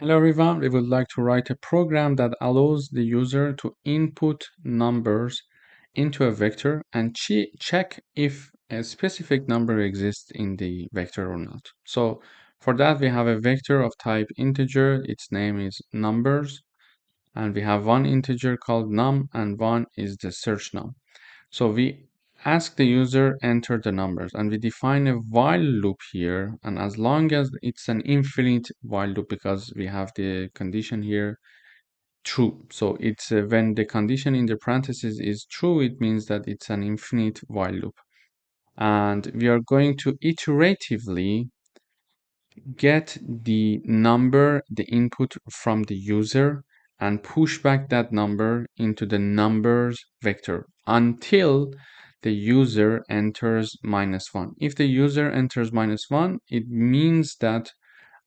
Hello everyone, we would like to write a program that allows the user to input numbers into a vector and check if a specific number exists in the vector or not. So for that we have a vector of type integer, its name is numbers, and we have one integer called num and one is the search num. So we ask the user enter the numbers and we define a while loop here, and as long as it's an infinite while loop because we have the condition here true. So it's when the condition in the parentheses is true, it means that it's an infinite while loop. And we are going to iteratively get the number, the input from the user, and push back that number into the numbers vector until the user enters -1. If the user enters -1, it means that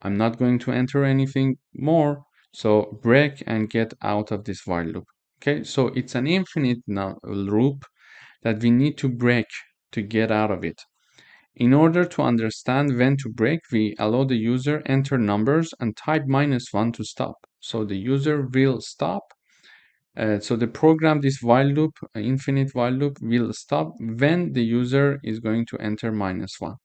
I'm not going to enter anything more, so break and get out of this while loop. Okay, so it's an infinite loop that we need to break to get out of it. In order to understand when to break, we allow the user enter numbers and type -1 to stop. So the user will stop. So the program, this while loop, infinite while loop, will stop when the user is going to enter -1.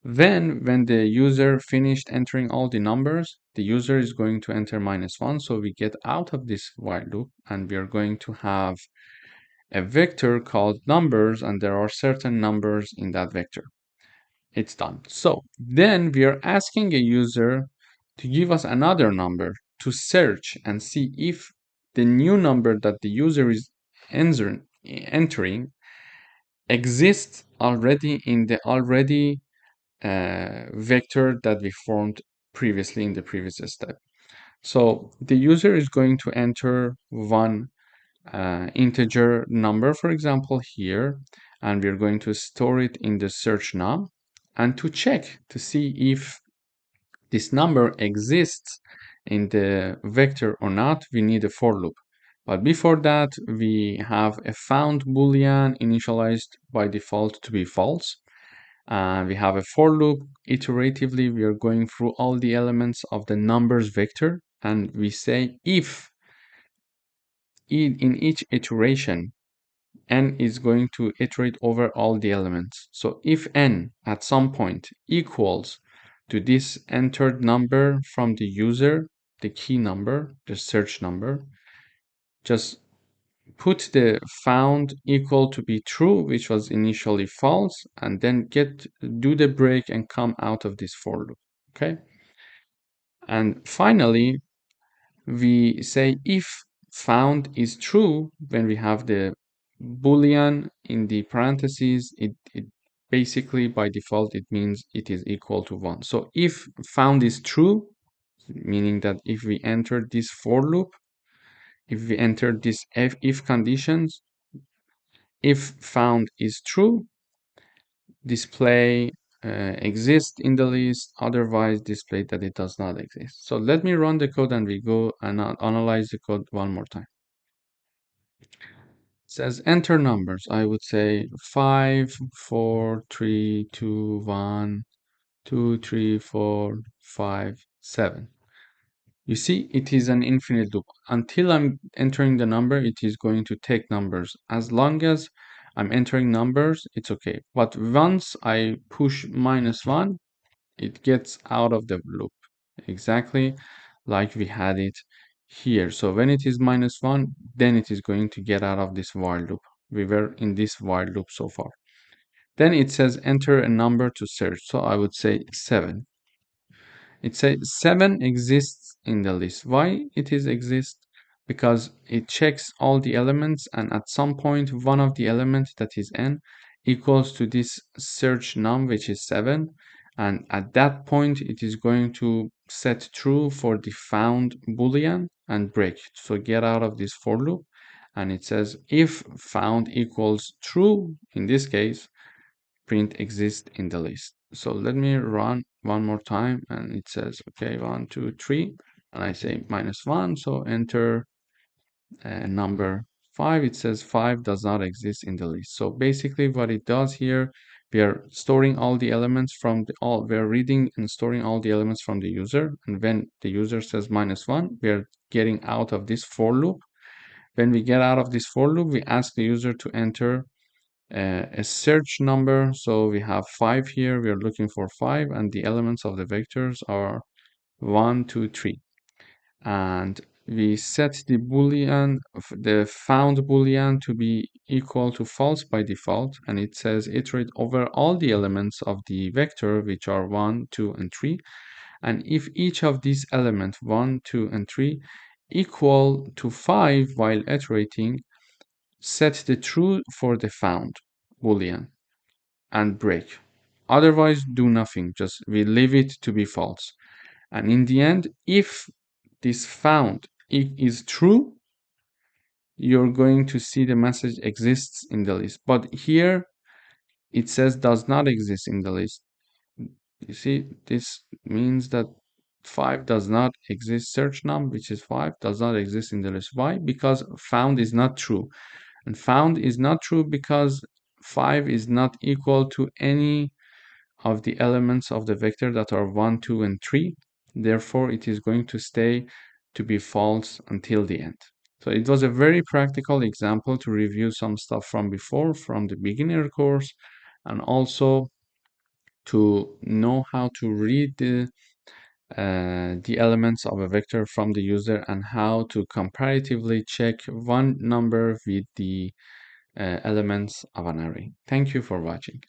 Then when the user finished entering all the numbers, the user is going to enter -1. So we get out of this while loop and we are going to have a vector called numbers, and there are certain numbers in that vector. It's done. So then we are asking a user to give us another number to search and see if the new number that the user is entering exists already in the already vector that we formed previously in the previous step. So the user is going to enter one integer number, for example, here, and we're going to store it in the search num. And to check to see if this number exists in the vector or not, we need a for loop. But before that, we have a found boolean initialized by default to be false. And we have a for loop. Iteratively, we are going through all the elements of the numbers vector, and we say if in each iteration n is going to iterate over all the elements. So if n at some point equals to this entered number from the user, the key number, the search number, just put the found equal to be true, which was initially false, and then do the break and come out of this for loop. Okay. And finally, we say if found is true, when we have the boolean in the parentheses, it basically by default it means it is equal to 1. So if found is true, meaning that if we enter this for loop, if we enter this if conditions, if found is true, display exists in the list, otherwise display that it does not exist. So let me run the code and we go and analyze the code one more time. It says enter numbers. I would say 5, 4, 3, 2, 1, 2, 3, 4, 5, 7. You see, it is an infinite loop. Until I'm entering the number, it is going to take numbers. As long as I'm entering numbers, it's okay. But once I push -1, it gets out of the loop. Exactly like we had it here. So when it is -1, then it is going to get out of this while loop. We were in this while loop so far. Then it says enter a number to search. So I would say 7. It says 7 exists in the list. Why it is exist? Because it checks all the elements, and at some point one of the elements, that is n, equals to this search num, which is 7, and at that point it is going to set true for the found boolean and break. So get out of this for loop, and it says if found equals true, in this case print exists in the list. So let me run one more time, and it says okay, 1, 2, 3, and I say -1. So enter number 5. It says 5 does not exist in the list. So basically what it does here, We are storing all the elements from we are reading and storing all the elements from the user. And when the user says -1, we are getting out of this for loop. When we get out of this for loop, we ask the user to enter a search number. So we have 5 here. We are looking for 5, and the elements of the vectors are 1, 2, 3. And we set the boolean, the found boolean, to be equal to false by default, and it says iterate over all the elements of the vector, which are 1, 2, and 3. And if each of these elements 1, 2, and 3 equal to 5 while iterating, set the true for the found boolean and break. Otherwise, do nothing. Just we leave it to be false. And in the end, if this found is true, you're going to see the message exists in the list. But here it says does not exist in the list. You see, this means that 5 does not exist. Search num, which is 5, does not exist in the list. Why? Because found is not true. And found is not true because 5 is not equal to any of the elements of the vector that are 1, 2, and 3. Therefore, it is going to stay to be false until the end. So it was a very practical example to review some stuff from before, from the beginner course, and also to know how to read the elements of a vector from the user and how to comparatively check one number with the elements of an array. Thank you for watching.